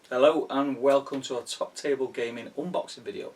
Hello and welcome to our TopTable Gaming unboxing video.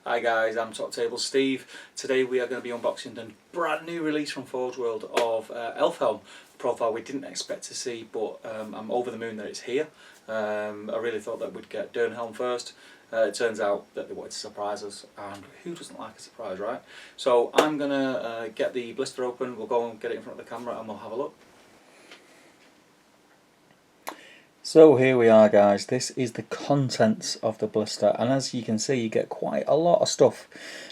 Hi guys, I'm TopTable Steve. Today we are going to be unboxing the brand new release from Forgeworld of Elfhelm. A profile we didn't expect to see, but I'm over the moon that it's here. I really thought that we'd get Elfhelm first. It turns out that they wanted to surprise us, and who doesn't like a surprise, right? So I'm going to get the blister open, we'll go and get it in front of the camera and we'll have a look. So here we are guys, this is the contents of the blister, and as you can see you get quite a lot of stuff.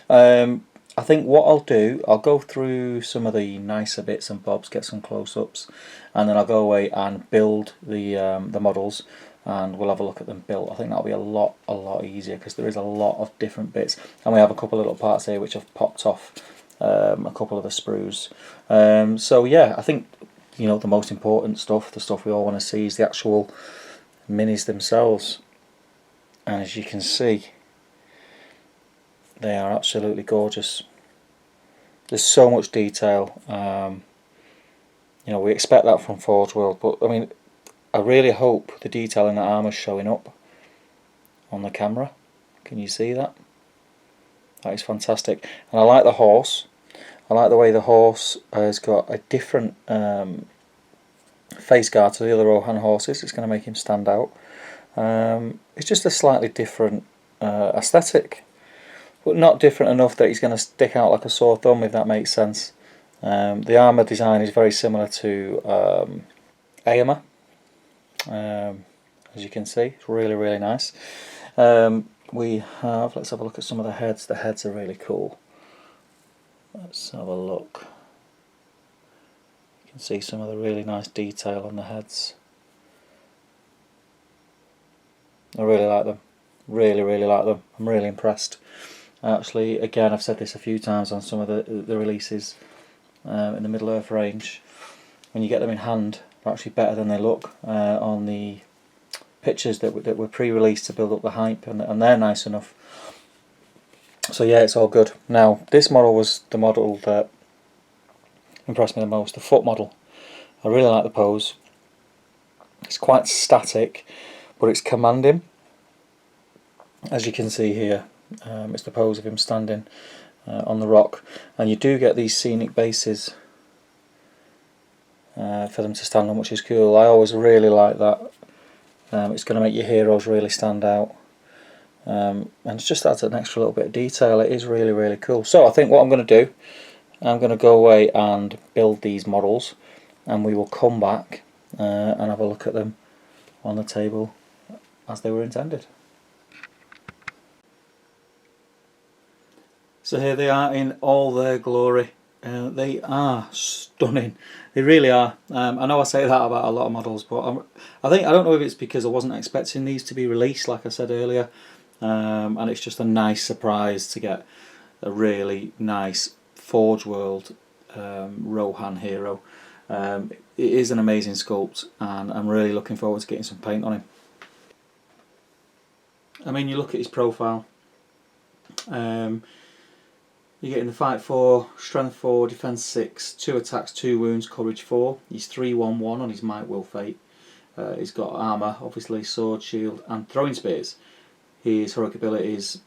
I think what I'll do, I'll go through some of the nicer bits and bobs, get some close-ups, and then I'll go away and build the models, and we'll have a look at them built. I think that'll be a lot easier because there is a lot of different bits, and we have a couple of little parts here which have popped off, a couple of the sprues. So yeah, I think, you know, the most important stuff, the stuff we all want to see, is the actual minis themselves. And as you can see, they are absolutely gorgeous. There's so much detail. You know, we expect that from Forgeworld, but I mean, I really hope the detail in the armour is showing up on the camera. Can you see that? That is fantastic. And I like the horse. I like the way the horse has got a different face guard to the other Rohan horses. It's going to make him stand out. It's just a slightly different aesthetic, but not different enough that he's going to stick out like a sore thumb, if that makes sense. The armour design is very similar to Eomer, as you can see. It's really nice. We have, let's have a look at some of the heads. The heads are really cool. Let's have a look. You can see some of the really nice detail on the heads. I really like them. Really like them. I'm really impressed. Actually, again, I've said this a few times on some of the releases in the Middle Earth range. When you get them in hand, they're actually better than they look on the pictures that were pre-released to build up the hype, and they're nice enough. So yeah, it's all good. Now, this model was the model that impressed me the most, the foot model. I really like the pose. It's quite static, but it's commanding. As you can see here, it's the pose of him standing on the rock, and you do get these scenic bases for them to stand on, which is cool. I always really like that. It's going to make your heroes really stand out. And it just adds an extra little bit of detail. It is really cool. So I think what I'm going to do, I'm going to go away and build these models, and we will come back and have a look at them on the table as they were intended. So here they are in all their glory. They are stunning. They really are. I know I say that about a lot of models, but I don't know if it's because I wasn't expecting these to be released, like I said earlier. And it's just a nice surprise to get a really nice Forgeworld Rohan hero. It is an amazing sculpt, and I'm really looking forward to getting some paint on him. I mean, you look at his profile. You're getting the fight 4, strength 4, defense 6, 2 attacks, 2 wounds, courage 4. He's 3-1-1 on his might, will, fate. He's got armour, obviously, sword, shield, and throwing spears. His heroic abilities,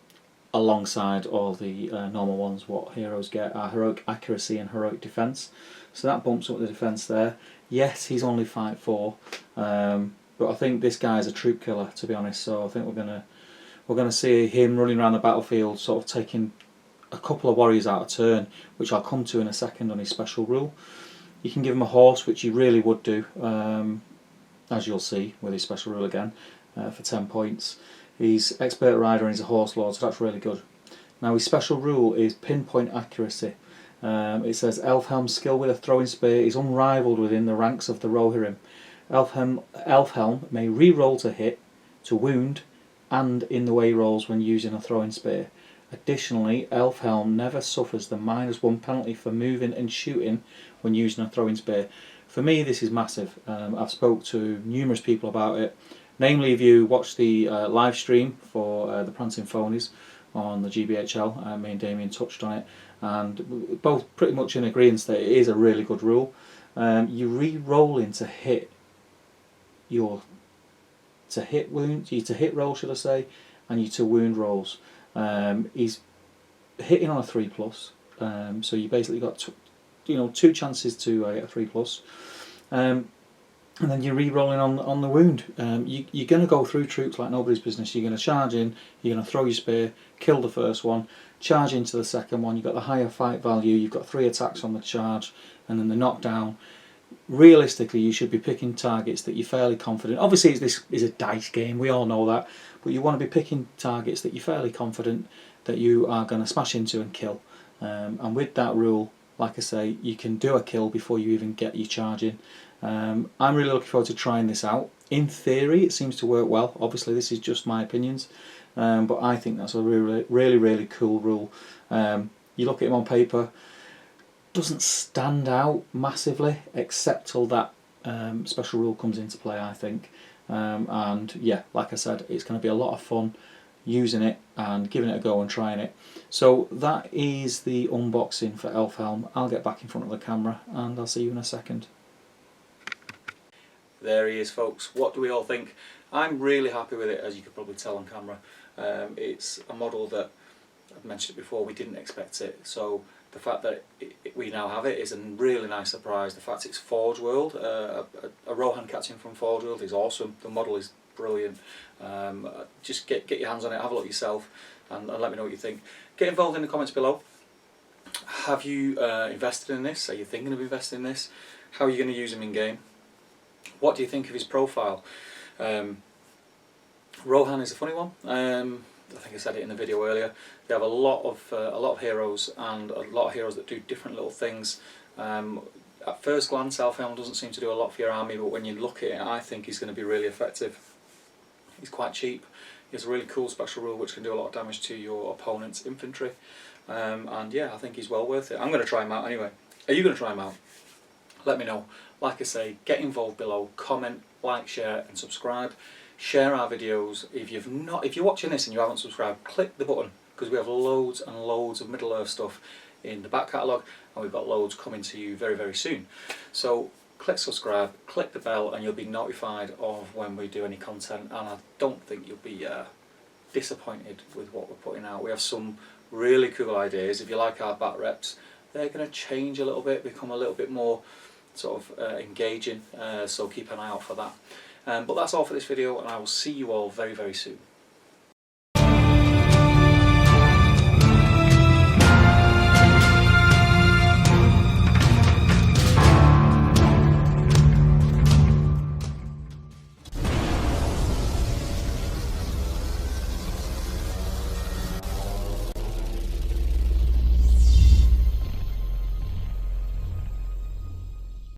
alongside all the normal ones what heroes get, are heroic accuracy and heroic defense. So that bumps up the defense there. Yes, he's only fight 4, but I think this guy's a troop killer, to be honest. So I think we're gonna see him running around the battlefield, sort of taking a couple of warriors out of turn, which I'll come to in a second on his special rule. You can give him a horse, which you really would do, as you'll see with his special rule again, for 10 points. He's expert rider and he's a horse lord, so that's really good. Now his special rule is pinpoint accuracy. It says Elfhelm's skill with a throwing spear is unrivaled within the ranks of the Rohirrim. Elfhelm may re-roll to hit, to wound, and in the way rolls when using a throwing spear. Additionally, Elfhelm never suffers the -1 penalty for moving and shooting when using a throwing spear. For me, this is massive. I've spoke to numerous people about it. Namely, if you watch the live stream for the Prancing Phonies on the GBHL, me and Damien touched on it, and both pretty much in agreement that it is a really good rule. You re-rolling to hit your wound, you to hit roll, should I say, and you to wound rolls. He's hitting on a 3+, so you basically got two chances to get a 3+. And then you're re-rolling on the wound. You're going to go through troops like nobody's business. You're going to charge in, you're going to throw your spear, kill the first one, charge into the second one. You've got the higher fight value, you've got 3 attacks on the charge, and then the knockdown. Realistically, you should be picking targets that you're fairly confident. Obviously, this is a dice game, we all know that, but you want to be picking targets that you're fairly confident that you are going to smash into and kill. And with that rule, like I say, you can do a kill before you even get your charge in. I'm really looking forward to trying this out. In theory, it seems to work well. Obviously, this is just my opinions, but I think that's a really cool rule. You look at him on paper, doesn't stand out massively, except till that special rule comes into play, I think. And yeah, like I said, it's going to be a lot of fun using it and giving it a go and trying it. So that is the unboxing for Elfhelm. I'll get back in front of the camera and I'll see you in a second. There he is, folks. What do we all think? I'm really happy with it, as you could probably tell on camera. It's a model that, I've mentioned it before, we didn't expect it. So the fact that we now have it is a really nice surprise. The fact it's Forgeworld, a Rohan captain from Forgeworld, is awesome. The model is brilliant. Just get your hands on it, have a look yourself, and let me know what you think. Get involved in the comments below. Have you invested in this? Are you thinking of investing in this? How are you going to use him in game? What do you think of his profile? Rohan is a funny one. I think I said it in the video earlier. They have a lot of heroes, and a lot of heroes that do different little things. At first glance, Elfhelm doesn't seem to do a lot for your army, but when you look at it, I think he's going to be really effective. He's quite cheap. He has a really cool special rule which can do a lot of damage to your opponent's infantry. And yeah, I think he's well worth it. I'm going to try him out anyway. Are you going to try him out? Let me know. Like I say, get involved below, comment, like, share and subscribe. Share our videos. If you're watching this and you haven't subscribed, click the button, because we have loads and loads of Middle Earth stuff in the back catalogue, and we've got loads coming to you very soon. So click subscribe, click the bell, and you'll be notified of when we do any content, and I don't think you'll be disappointed with what we're putting out. We have some really cool ideas. If you like our bat reps, they're going to change a little bit, become a little bit more sort of engaging, so keep an eye out for that. But that's all for this video, and I will see you all very soon.